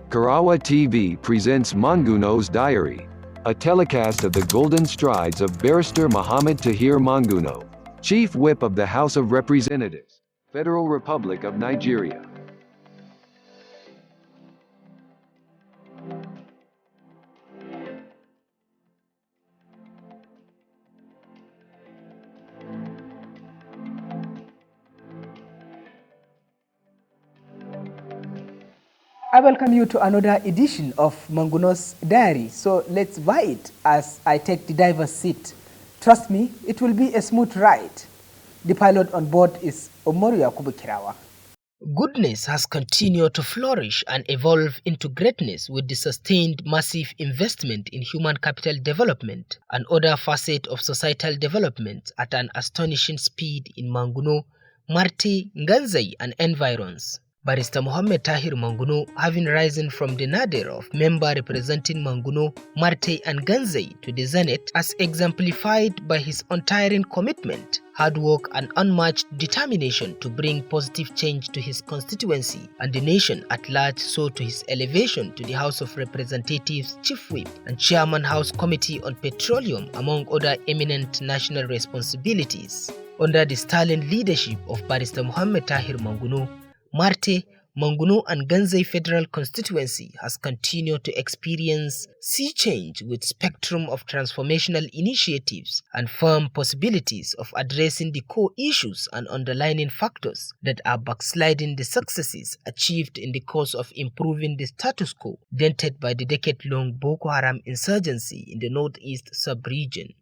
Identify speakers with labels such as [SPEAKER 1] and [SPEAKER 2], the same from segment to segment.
[SPEAKER 1] Kirawa TV presents Monguno's Diary, a telecast of the golden strides of Barrister Mohammed Tahir Monguno, Chief Whip of the House of Representatives, Federal Republic of Nigeria.
[SPEAKER 2] I welcome you to another edition of Monguno's Diary. So let's vibe as I take the driver's seat. Trust me, it will be a smooth ride. The pilot on board is Umaru Yakubu Kirawa. Goodness has continued to flourish and evolve into greatness with the sustained massive investment in human capital development and other facets of societal development at an astonishing speed in Monguno, Marte, Nganzai and environs. Barrister Mohammed Tahir Monguno, having risen from the nadir of member representing Monguno, Marte and Nganzai to the zenith, as exemplified by his untiring commitment, hard work and unmatched determination to bring positive change to his constituency and the nation at large, so to his elevation to the House of Representatives Chief Whip and Chairman House Committee on Petroleum, among other eminent national responsibilities. Under the sterling leadership of Barrister Mohammed Tahir Monguno, Marte, Monguno and Nganzai Federal Constituency has continued to experience sea change with spectrum of transformational initiatives and firm possibilities of addressing the core issues and underlying factors that are backsliding the successes achieved in the course of improving the status quo dented by the decade-long Boko Haram insurgency in the northeast sub-region.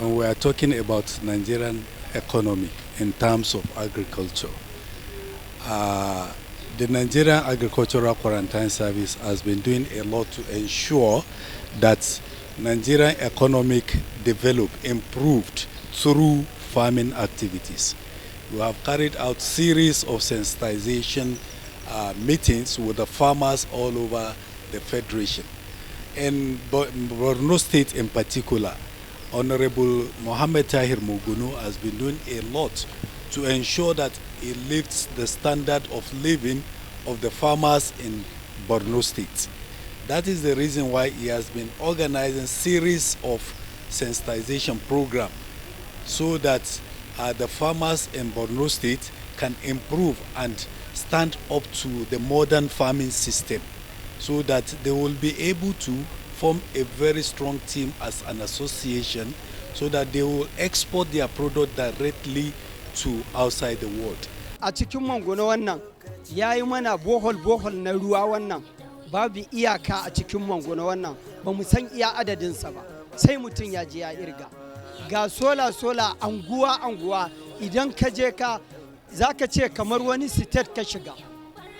[SPEAKER 3] We are talking about Nigerian economy in terms of agriculture. The Nigerian Agricultural Quarantine Service has been doing a lot to ensure that Nigerian economic improved through farming activities. We have carried out series of sensitization meetings with the farmers all over the Federation. In Borno State in particular, Honorable Mohammed Tahir Monguno has been doing a lot to ensure that it lifts the standard of living of the farmers in Borno State. That is the reason why he has been organizing series of sensitization programs so that the farmers in Borno State can improve and stand up to the modern farming system, so that they will be able to form a very strong team as an association, so that they will export their product directly to outside the world.
[SPEAKER 4] A cikin Monguno wannan yayi mana bohol na ruwa wannan babu iyaka a cikin Monguno wannan ba mu san iya adadin sa ba, sai mutun ya je ya irga. Ga sola anguwa idan ka je ka zaka ce kamar wani state ka shiga.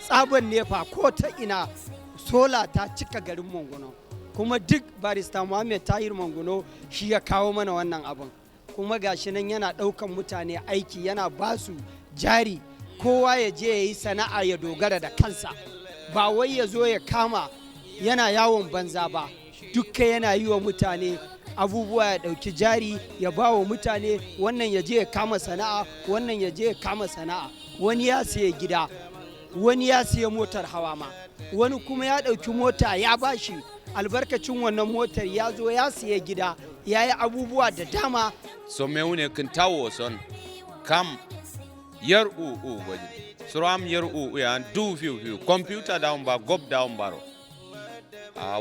[SPEAKER 4] Tsaban nefa ko ta ina sola ta cika garin Monguno. Kuma duk Barrister Mohammed Tahir Monguno shi ya kawo mana wannan abun. Kuma gashi nan yana daukan mutane aiki, yana basu jari, kowa ya je yayi sana'a ya dogara da kansa, ba wai ya zo ya kama yana yawon banza ba. Dukka yana yi wa mutane abubuwa, ya dauki jari ya ba wa mutane, wannan ya je ya kama sana'a, wannan ya je ya kama sana'a. Wani ya siya gida, wani ya siya motar hawa ma, wani kuma ya dauki mota ya bashi, albarkacin wannan motar ya zo ya siya gida, ya yi abubuwa da dama.
[SPEAKER 5] So meune kintawo son kam yar waje suram yar ya du fiu computer down ba gob down baro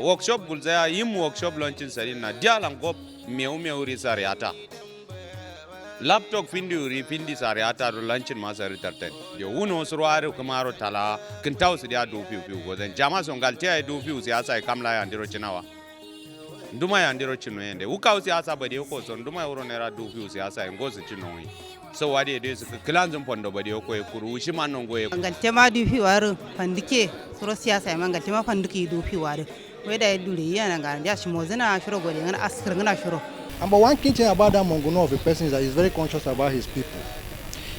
[SPEAKER 5] workshop bulzaya yim workshop launching sari na dialang gob meu ri sariata laptop findi sariata ro launching masari tarten yo uno surware kamaro tala kintawo su dia du fiu gozen jama son galte du fiu siyasa kamla ya ndiro chinawa nduma ya ndiro chino yende uka siyasa bade ko son nduma uro nera du fiu siyasa ngozi chino yi so wadi de su kilanzun pondo bade ko e kuru shi manon goye
[SPEAKER 6] ngalte ma du fiu waru pandike suro siyasa ma ngalte ma pandike du fiu waru we da dure yana ga ya shi mozina shiro gode ngana askar ngana shiro.
[SPEAKER 7] But one key thing about that Monguno of a person is that he's very conscious about his people.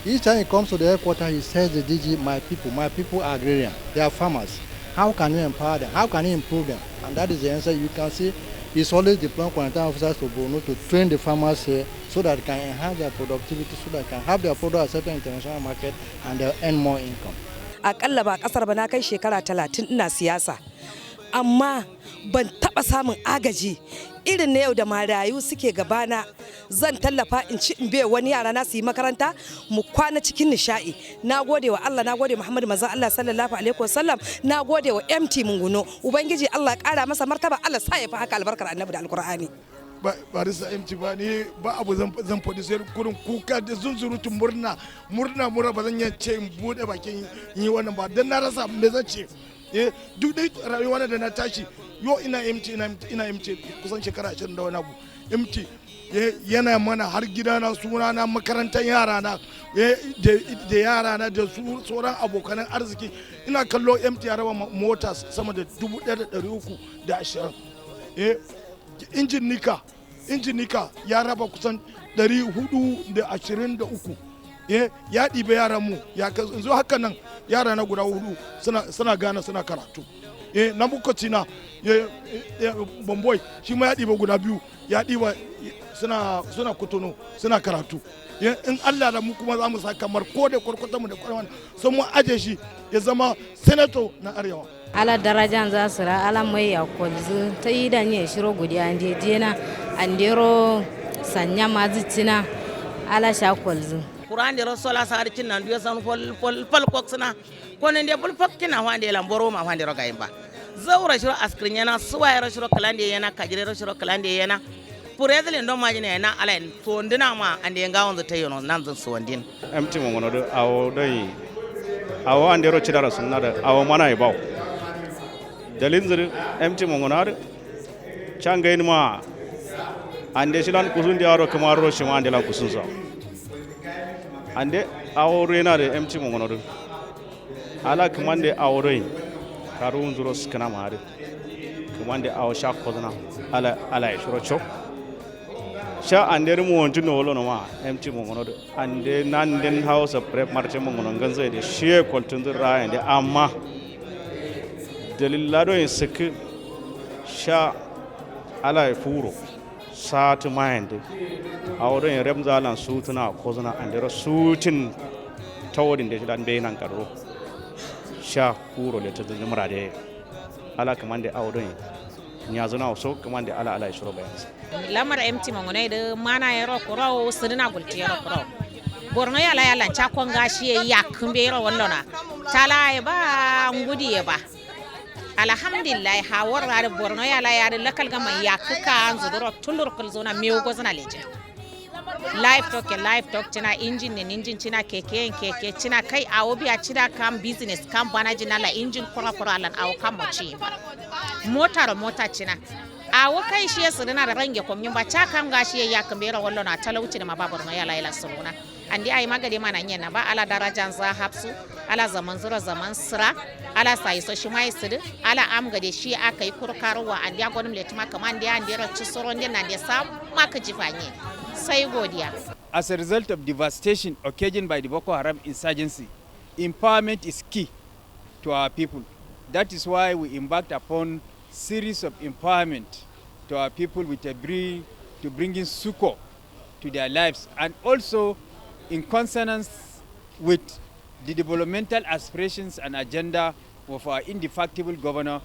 [SPEAKER 7] Each time he comes to the headquarters, he says the DG, my people are agrarian, they are farmers. How can you empower them? How can you improve them? And that is the answer. You can see he's always deploying quarantine officers to Borno to train the farmers here so that they can enhance their productivity, so that they can have their product accepted in the international market and they'll earn more income.
[SPEAKER 8] Akalla ba kasar ba na kai shekara 30 ina siyasa. amma ban taɓa samun agaji irin na yau da marayu suke gabana. Zan tallafa in ci in bai wani yara na su yi makaranta mu kwana cikin nishaɗi. Na gode wa Allah, na gode Muhammad manzon Allah sallallahu alaihi wasallam, na gode wa MT Monguno. Ubangiji Allah ya ƙara masa martaba, Allah sa ya fi haka albarkar annabi da alkur'ani.
[SPEAKER 9] Barista MT ba ni ba abu zan faɗi sai kurin kuka da zunzurutun murna ba zan ce in bude bakin yi wannan ba dan na rasa me zan ce. Duk dai rayuwa da na tashi yo ina MT kusan shekara 20 da wani abu. MT yana mana har gidana, sunana, makarantar yarana da yarana da sauran abokanan arziki. Ina kallo MT ya raba mota sama da 1,320. Injin nika ya raba kusan 423. Ya ɗibe yaran mu yanzu haka nan yara na guda 4 suna gane suna karatu. Na bukaci na Bomboy shi ma ya ɗiba guda 2 ya ɗiba suna kutuno suna karatu. In Allah da mu kuma za mu sa kamar ko da kwarkwata mu da kwarwan sun mu aje shi ya zama senator na arewa.
[SPEAKER 10] Ala darajan za su ra ala mai ya kwalzu ta yi da ne shiro gudi an na andero sanya mazicina ala sha kwalzu.
[SPEAKER 11] Kuran da rasola sa harkin nan duya san fol koksuna ko ne da fol kina wande lamboro ma wande roga imba. Zaura shiro askrin yana suwaye shiro kalande yana kajire shiro kalande yana purezile ndo majine yana ala to ndina ma ande ngawon ta yono nan zan suwandin.
[SPEAKER 12] MT Monguno do awo dai awo andero chidara sunna da awo mana e bawo. Dalin zuri MT Monguno ar changa ma ande shilan kusun di aro kamaro shima ande la kusun sa ande awo rena de MT Monguno do ala kamande awo roi karun zuro skana mare kamande awo sha kozna ala e shuro chok sha ande mu wonti no wolo no ma MT Monguno do ande nan den house of prep marche Monguno ganze de she koltun zura ande amma dalilado in sik sha ala e furo satu mayande awdo en remzalan sutuna kozuna andero sutin tawodin de dan be nan karo sha furo le tadin murade ala kamande awdo en nyazuna so kamande ala shiro bayan
[SPEAKER 13] lamar MT Monguno de mana yero koro sirina gulti yero koro borno yala cha konga shi ya kumbe yero wallona tala ba ngudi ba alhamdulillah hawar da borno yala ya da lakal gama ya kuka an zuduro tulur kulzona mewo gozana leje live talk tina engine tina keke tina kai awo biya cida kam business kam banaji na la engine kura lan awo kam mochi mota tina awo kai shi yasu na da range komyin ba cha kam gashi ya kambera wallo na talauci da mababar no yala ila suruna andi ai magade mana nyena ba ala darajan za hapsu ala zaman zura zaman sira ala sai so shi mai sidu ala am gade shi akai kurkarwa andi agonum letima kaman dia andi ro ci soron din nan dia sam maka jifanye sai godiya.
[SPEAKER 14] As a result of devastation occasioned by the Boko Haram insurgency, empowerment is key to our people. That is why we embarked upon series of empowerment to our people with a bring to bringing succor to their lives, and also in consonance with the developmental aspirations and agenda of our indefatigable governor,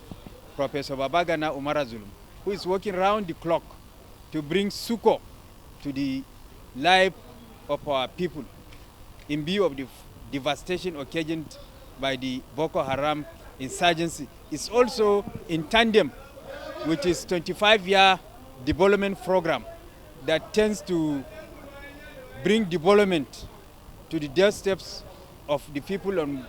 [SPEAKER 14] Professor Babagana Umaru, who is working round the clock to bring succor to the life of our people in view of the devastation occasioned by the Boko Haram insurgency. Is also in tandem with his 25-year development program that tends to bring development to the doorsteps of the people on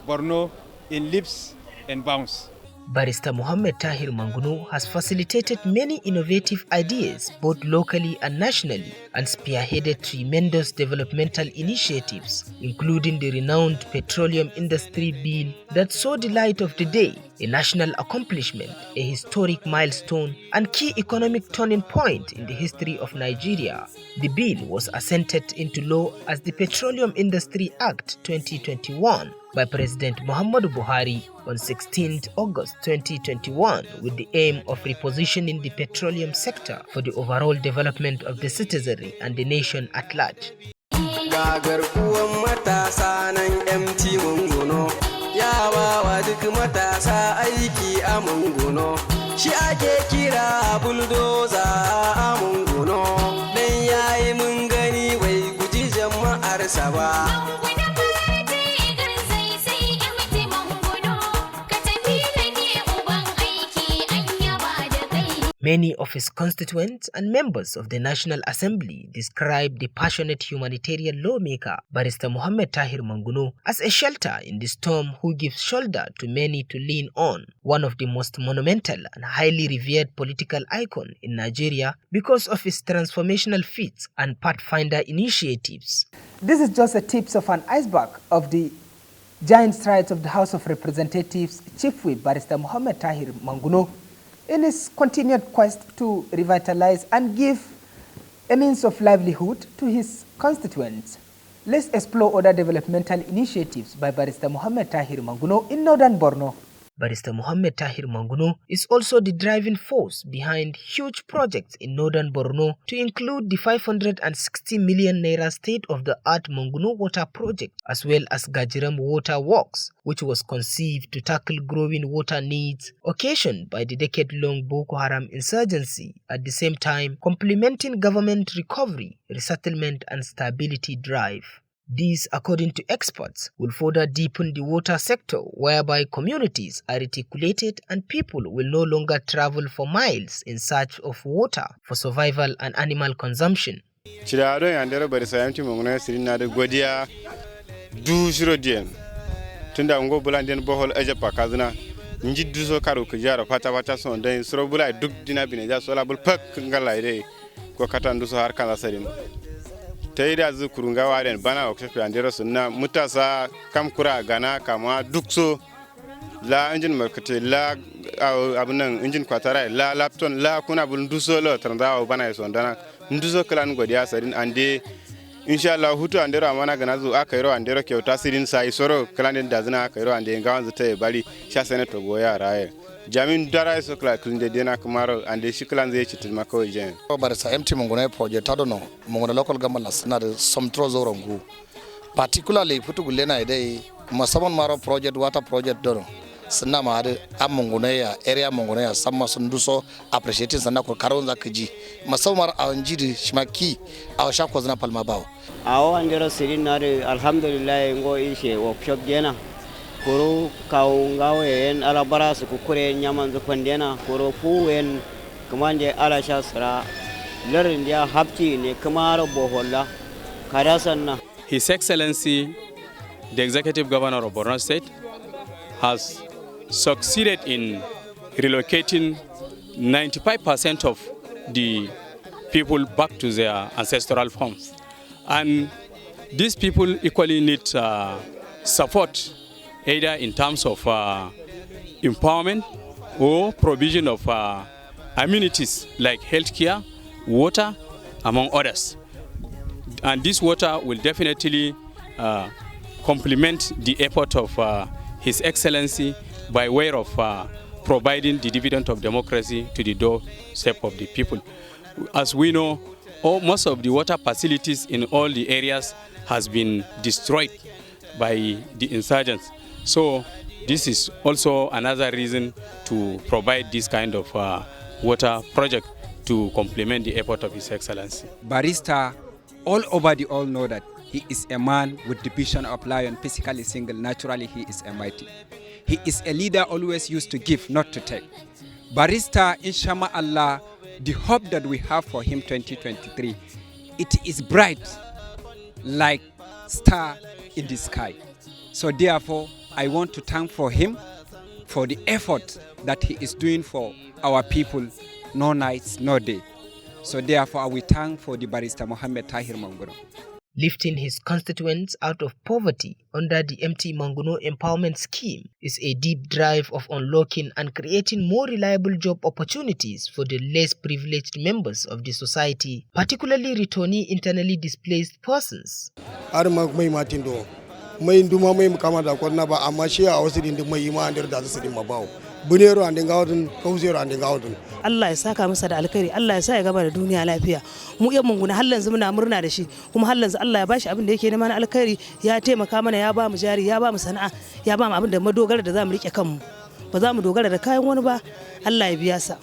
[SPEAKER 14] Borno in leaps and bounds.
[SPEAKER 2] Barrister Mohammed Tahir Monguno has facilitated many innovative ideas both locally and nationally and spearheaded tremendous developmental initiatives, including the renowned Petroleum Industry Bill that saw the light of the day, a national accomplishment, a historic milestone, and key economic turning point in the history of Nigeria. The bill was assented into law as the Petroleum Industry Act 2021 by President Muhammad Buhari on 16 August 2021 with the aim of repositioning the petroleum sector for the overall development of the citizenry and the nation at large.
[SPEAKER 15] MT Monguno ya bawa duk matasa aiki a Monguno shi ake kira buldoza a Monguno dan yayi mun gani bai guji jama'arsa ba.
[SPEAKER 2] Many of his constituents and members of the National Assembly describe the passionate humanitarian lawmaker, Barrister Mohammed Tahir Monguno, as a shelter in the storm who gives shoulder to many to lean on, one of the most monumental and highly revered political icon in Nigeria because of his transformational feats and pathfinder initiatives. This is just a tip of an iceberg of the giant strides of the House of Representatives Chief Whip Barrister Mohammed Tahir Monguno in his continued quest to revitalize and give a means of livelihood to his constituents. Let's explore other developmental initiatives by Barrister Mohammed Tahir Monguno in northern Borno. Barrister Mohammed Tahir Monguno is also the driving force behind huge projects in northern Borno to include the 560 million naira state-of-the-art Monguno Water Project as well as Gajiram Water Works, which was conceived to tackle growing water needs occasioned by the decade-long Boko Haram insurgency, at the same time complementing government recovery, resettlement and stability drive. These, according to experts, will further deepen the water sector, whereby communities are reticulated and people will no longer travel for miles in search of water for survival and animal consumption.
[SPEAKER 16] Chidado yandere Barrister MT Monguno sirina de godia du shirodien tunda ngo bulanden bohol eje pakazna nji duso karo kujara pata son den suro bulai duk dina bineja sola bul pak ngalaire ko katandu so har kala sarin Tahir zu kurunga waren bana oksepe andero sunna mutasa kam kura gana kama dukso la engine markete la abunan engine kwatara la lapton la kuna bul duso lo tanda bana sondana nduso klan godiya sarin ande inshallah hutu andero amana gana zu akairo andero kyauta sirin sai soro klan da zina akairo ande ngawan zata bali sha senator goya raye Jamin dara so kla klinde dena kumaro ande shiklan zai citin mako jen.
[SPEAKER 17] Barrister MT Monguno project adono Monguno local government na da somtro zorongu. Particularly putu gulena idai masaman maro project water project dono. Sanna ma da am Monguno ya area Monguno ya samma sunduso appreciating sanna ko karon zakiji. Masamar awanjidi shimaki aw shako zana palma bawo.
[SPEAKER 18] Awo andero sirin na alhamdulillah ngo ishe workshop dena. Koro kaungawe en alabara su kukure nyaman zupandena koro puwen kamande ala shasra lerin dia hapti ne kamaro boholla karasanna.
[SPEAKER 19] His Excellency the Executive Governor of Borno State has succeeded in relocating 95% of the people back to their ancestral homes, and these people equally need support, either in terms of empowerment or provision of amenities like healthcare, water, among others. And this water will definitely complement the effort of His Excellency by way of providing the dividend of democracy to the doorstep of the people. As we know, most of the water facilities in all the areas has been destroyed by the insurgents. So this is also another reason to provide this kind of water project to complement the effort of His Excellency.
[SPEAKER 20] Barrister, all over the world know that he is a man with the vision of lion, physically single, naturally he is a mighty. He is a leader always used to give, not to take. Barrister, inshallah, the hope that we have for him 2023, it is bright like star in the sky. So therefore, I want to thank for him for the effort that he is doing for our people, no nights, no day. So therefore, I will thank for the Barrister Mohammed Tahir Monguno.
[SPEAKER 2] Lifting his constituents out of poverty under the MT Monguno Empowerment Scheme is a deep drive of unlocking and creating more reliable job opportunities for the less privileged members of the society, particularly returnee internally displaced persons.
[SPEAKER 9] Mai nduma mai mukama da kwarna ba amma shi a wasu dindin mai ima andar da su dimma bawo bunero ande gaudun kausero ande gaudun
[SPEAKER 21] Allah ya saka masa da alkhairi, Allah ya sa ya gaba da duniya lafiya. Mu yan Monguna har yanzu muna murna da shi, kuma har yanzu Allah ya bashi abin da yake neman alkhairi, ya taimaka mana, ya ba mu jari, ya ba mu sana'a, ya ba mu abin da madogara da zamu rike kanmu. ba za mu dogara da kayan wani ba. Allah ya biya sa.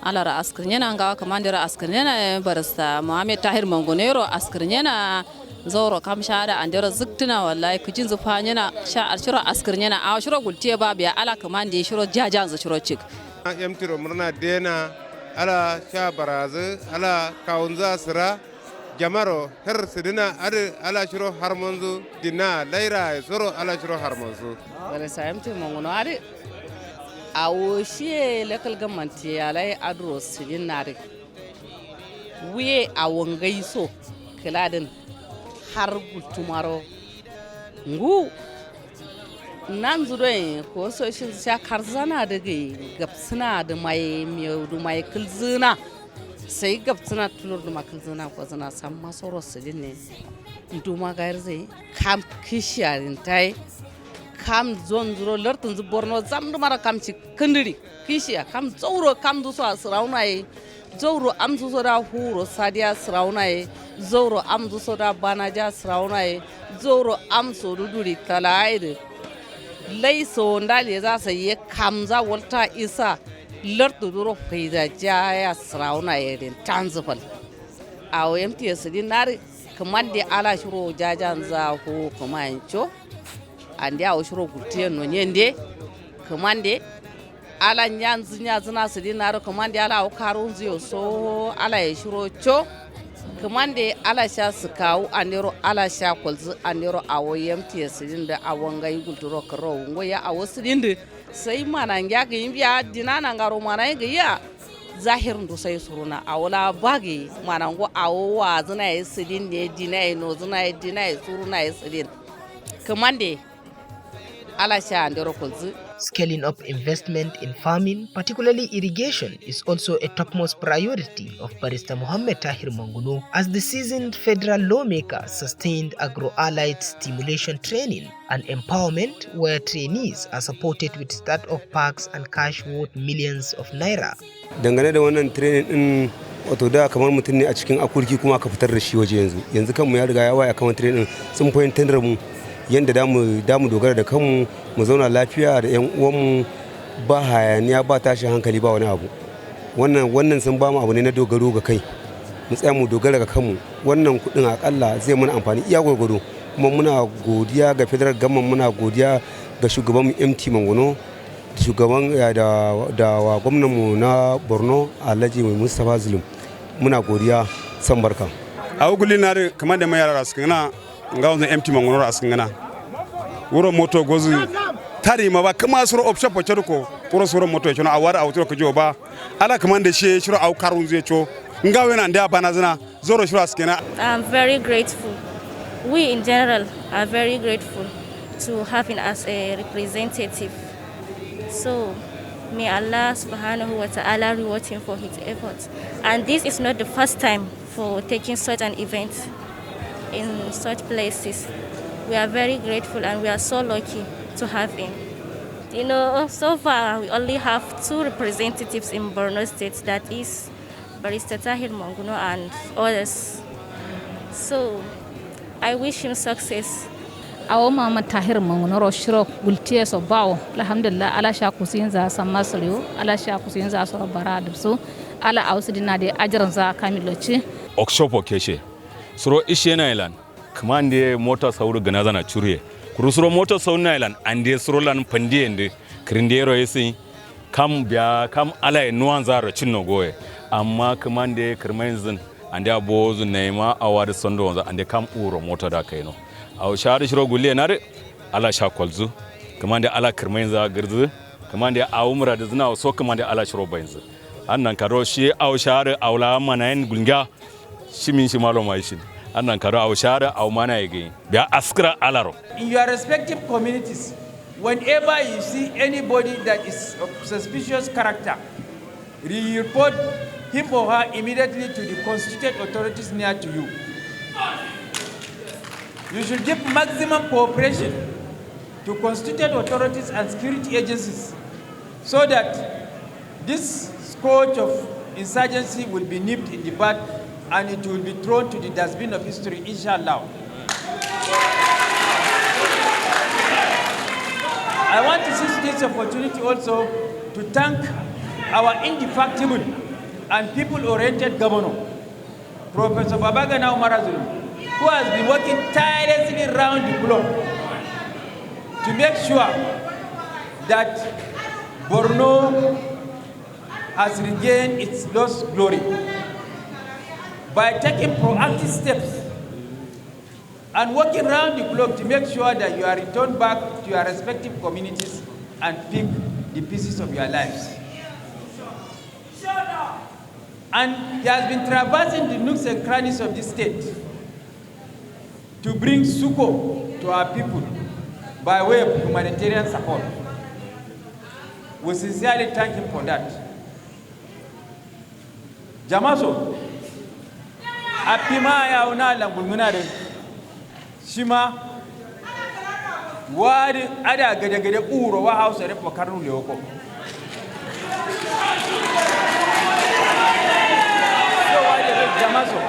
[SPEAKER 1] Alara askirnyana ngawa kamandira askirnyana barista Mohammed Tahir Monguno askirnyana zoro kam shada andero ziktina wallahi kujin zufanyana sha arshiro askirnyana a shiro gultiye ba biya ala kamande shiro jajan za shiro cik
[SPEAKER 22] yamtiro murna dena ala sha barazu ala kaunza sira jamaro her sidina ala shiro harmonzu dina laira soro ala shiro harmonzu
[SPEAKER 23] barista MT Monguno ari awo shi local government yalai adro sidin nare wiye awon gaiso kiladin har gultumaro ngu nan zure ko so shi sha karzana daga gapsina da mai miyau da mai kilzina sai gapsina tulur da makilzina ko zana san masoro sidin ne duma gair zai kam kishiyarin tai kam zon zuro lartun zu borno zamdu mara kam ci kandiri kishiya kam zauro kam du so asraunai zauro am du so da huro sadia asraunai zauro am du so da banaja asraunai zauro am so duduri talaide lai so ndale za sa ye kam za walta isa lartu duro faida jaya asraunai den tanzufal awo MTS din nari kamande ala shiro jajan za ho kamancho ande a shiro gultiye no nyende kamande ala nyanzu nyazuna sidinaro kamande ala o karunzi so ala e shiro cho kamande ala sha sukawu andero ala sha kolzu andero awo yemti sidinda awanga yugulturo karo ngoya awo sidinde sai mana ngyaga yimbiya dinana ngaro mana ya zahir ndo sai suruna awla bagi mana ngo awo wa zuna e sidinde dinai no zuna e dinai suruna e sidin kamande
[SPEAKER 2] Scaling up investment in farming, particularly irrigation, is also a topmost priority of Barrister Mohammed Tahir Monguno, as the seasoned federal lawmaker sustained agro-allied stimulation training and empowerment where trainees are supported with start-up packs and cash worth millions of naira.
[SPEAKER 24] Dangane da wannan training din wato da kamar mutum ne a cikin akurki kuma aka fitar da shi waje yanzu kanmu ya riga ya waya kamar training sun fahimtar mu yanda damu dogara da kanmu mu zauna lafiya da yan uwanmu ba hayaniya ba tashin hankali ba wani abu wannan sun ba mu abu ne na dogaro ga kai mu tsaya mu dogara ga kanmu wannan kudin akalla zai mana amfani iya gwargwado kuma muna godiya ga federal government muna godiya ga shugaban MT Monguno shugaban da gwamnan mu na Borno Alhaji Mustapha Zulum muna godiya san barka
[SPEAKER 25] a uguli na kamar da mai yara su kana nga wanzu MT Monguno a singana wuro moto gozu tari ma ba kama suro option po ko wuro suro moto chono awara awtiro ko joba ala kamande she shiro aw karun zai cho nga wena nda bana zina zoro shiro askena.
[SPEAKER 26] I'm very grateful. We in general are very grateful to having us a representative. So may Allah subhanahu wa ta'ala reward him for his efforts. And this is not the first time for taking such an event in such places. We are very grateful and we are so lucky to have him. You know, so far we only have 2 representatives in Borno State, that is Barrister Tahir Monguno and others. So I wish him success.
[SPEAKER 27] Awo Muhammad Tahir Monguno shiro gultiye so bawo alhamdulillah ala sha kusinza samasriyo ala sha kusinza so baradso ala ausdina de ajran za kamiloci
[SPEAKER 28] okshopo keshe suro ishe na ilan kamande mota sauru gana zana churiye kurusuro mota sauru na ilan ande suro lan pandie ende krindero yesi kam bia kam ala nuanza ro chinno goye amma kamande kirmenzin ande abozu neema awade sondo wanza ande kam uro mota da kaino aw shari shiro gulle nare ala sha kolzu kamande ala kirmenza girzu kamande awumra da zina so kamande ala shiro bainzu annan karo shi aw shari awla manayin gulga shimin shi malo mai shi annan karo aw shari aw mana yage biya askra alaro.
[SPEAKER 29] In your respective communities, whenever you see anybody that is of suspicious character, report him or her immediately to the constituted authorities near to you. You should give maximum cooperation to constituted authorities and security agencies so that this scourge of insurgency will be nipped in the bud and it will be thrown to the dustbin of history, inshallah. I want to seize this opportunity also to thank our indefatigable and people-oriented governor, Professor Babagana Umaru, who has been working tirelessly around the clock to make sure that Borno has regained its lost glory by taking proactive steps and working around the clock to make sure that you are returned back to your respective communities and pick the pieces of your lives. And he has been traversing the nooks and crannies of this state to bring succor to our people by way of humanitarian support. We sincerely thank him for that. Jamaso, apima ya una langulmunare, shima, wadi ada gede uro wa hausa repo karnu leoko. So wadi jamaso,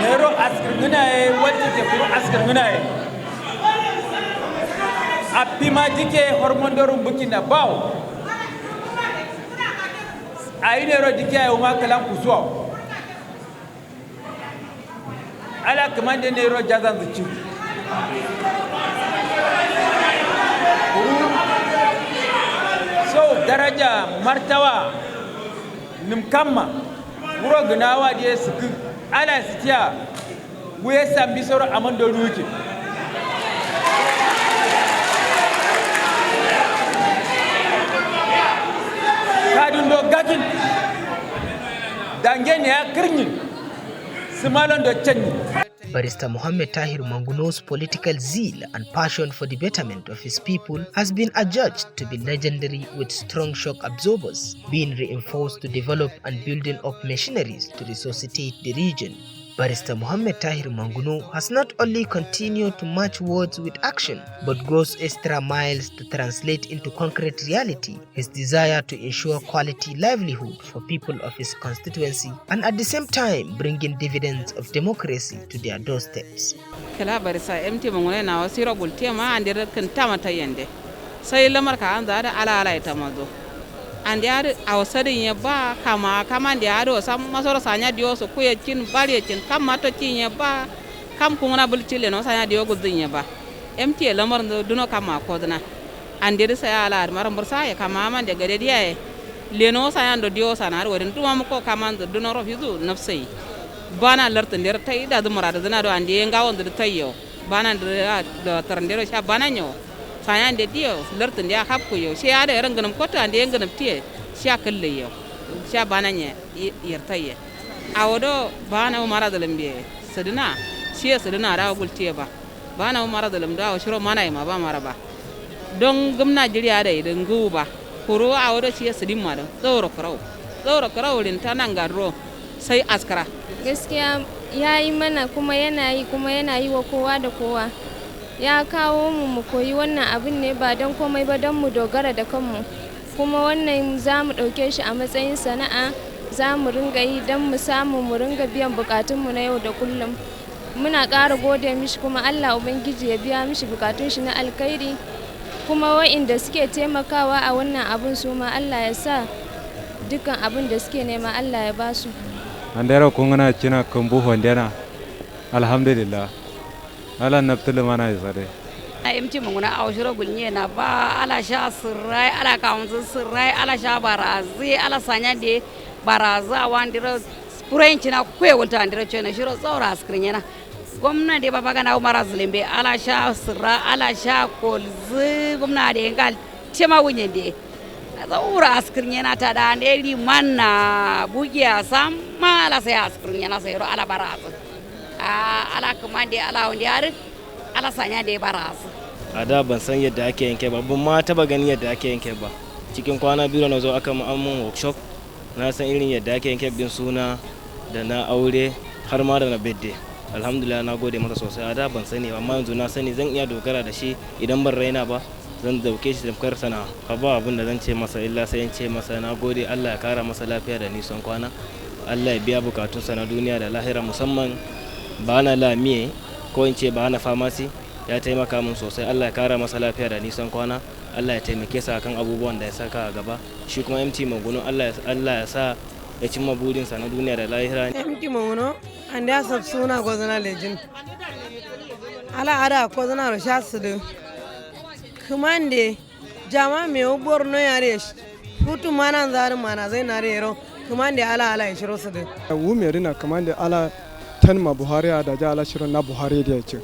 [SPEAKER 29] nero askirgunae, wadi ke puro askirgunae. Apima dike hormondorum bukina bao. Ainero dike ay umakalam kuswa. Ala kamande nero jazan zichi. So daraja martawa nimkamma wuro gnawa die sik ala sitiya wuye sambi soro amando ruki. Kadundo gakin dangene ya kirnin simalon do channi.
[SPEAKER 2] Barrister Mohammed Tahir Manguno's political zeal and passion for the betterment of his people has been adjudged to be legendary, with strong shock absorbers being reinforced to develop and building up machineries to resuscitate the region. Barrister Mohammed Tahir Monguno has not only continued to match words with action, but goes extra miles to translate into concrete reality his desire to ensure quality livelihood for people of his constituency, and at the same time bringing dividends of democracy to their doorsteps.
[SPEAKER 23] Kila Barrister MT Monguno na wasira gultiya ma andira kan tamata yende. Sai lamar ka an zada ala ita mazo. Andi ari awsadin ya ba kama andi ari osam masoro sanya dio so kuye kin bari kin kama to kin ya ba kam kungna bulchile no sanya dio gudin ya ba MT lamar no duno kama kodna andi ri saya ala mar mursa ya kama man de gade dia le no sanya ndo dio sanar worin tuma ko kama ndo duno ro fizu nafsai bana lartin der tai da murada dana do andi ngawo ndo tayo bana do tarndero sha bana nyo saya ande dio lertin dia hapku yo she ada ranganam kota ande nganam tie sha kalle yo sha bananye yertaye awodo bana umara dalambe sadina she sadina rawa gultie ba bana umara dalamdo awo shiro mana ma ba mara ba don gumna jiriya da idan guba kuro awodo she sadin ma don tsoro karau rin tanan garro sai askara
[SPEAKER 3] gaskiya yayi mana kuma yana yi wa kowa da kowa. Ya kawo mu koyi wannan abin ne ba don komai ba don mu dogara da kanmu, kuma wannan za mu ɗauke shi a matsayin sana'a, za mu ringa yi don mu samu mu ringa biyan bukatunmu na yau da kullum. Muna ƙara gode mishi, kuma Allah Ubangiji ya biya mishi bukatun shi na alkhairi, kuma wa'inda suke taimakawa a wannan abin su ma Allah ya sa dukkan abin da suke nema Allah ya ba su.
[SPEAKER 24] Andero kungana cina kumbu hondena alhamdulillah. Ala naftul mana isare.
[SPEAKER 4] MT Monguno awshiro gulnye na ba ala sha sirrai ala kaunzu sirrai ala sha barazi ala sanya de baraza wandiro purenci na kwe wulta andiro chena shiro tsora askrinyena. Gwamna de baba gana Umaru Zulembe ala sha sirra ala sha kolzi gwamna de ngal tema wunye de. Tsora askrinyena ta da nderi manna bugiya sama ala sai askrinyena sai ro ala baraza. Ala kamande ala wanda yare ala sanya da ya barazu.
[SPEAKER 5] A da ban san yadda ake yanke ba, ban ma taba gani yadda ake yanke ba. Cikin kwana biyu na zo aka mun workshop, na san irin yadda ake yanke din suna da na aure har ma da na birthday. Alhamdulillah na gode masa sosai. A da ban sani amma yanzu na sani zan iya dogara da shi idan ban raina ba. Zan dauke shi tamkar sana. Ba abin da zan ce masa illa sai in ce masa na gode, Allah ya kara masa lafiya da nisan kwana. Allah ya biya bukatunsa na duniya da lahira, musamman ba na lamiye ko in ce ba na famasi ya taimaka min sosai. Allah ya kara masa lafiya da nisan kwana, Allah ya taimake sa kan abubuwan da ya saka a gaba. Shi kuma MT Monguno Allah ya sa ya cimma burinsa na duniya da lahira.
[SPEAKER 6] MT Monguno an da sab suna gozana lejin ala ada ko zana ro shasudu kumande jama me Borno yare futu mana zaru mana zai na rero kumande ala ya shiro su da
[SPEAKER 7] wumerina kumande ala tan ma Buhari da ja ala shiro na Buhari da yace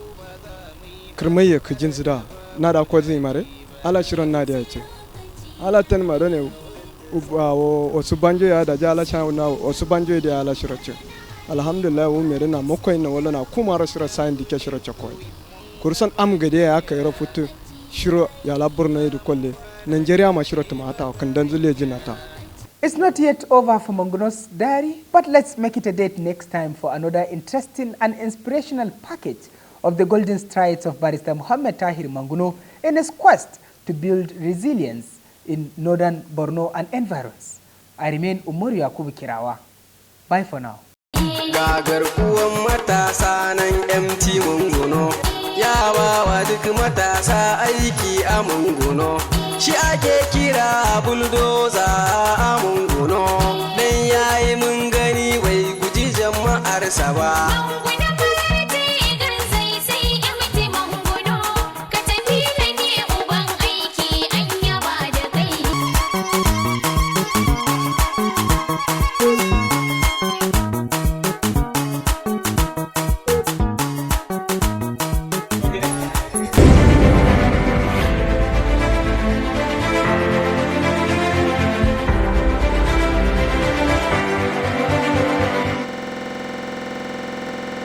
[SPEAKER 7] kirmaye kujin su da na da ko zai mare ala shiro na da yace ala tan ma ne wasu banjo ya da ja ala sha na wasu banjo da ala shiro ce alhamdulillah wumerina mokoi na wala na kuma ra shiro sain dike shiro ce ko kursan am gade ya kai rafutu shiro ya la Borno da kolle Nigeria ma shiro tumata kan dan zule jinata.
[SPEAKER 2] It's not yet over for Monguno's diary, but let's make it a date next time for another interesting and inspirational package of the golden strides of Barrister Mohammed Tahir Monguno in his quest to build resilience in northern Borno and environs. I remain Umaru Yakubu Kirawa. Bye for now.
[SPEAKER 8] Gagar kuwan matasa nan MT Monguno ya bawa duk matasa aiki a Monguno. Shi ake kira bulldozer a Monguno, dan yayi mun gani bai guji jama'arsa ba.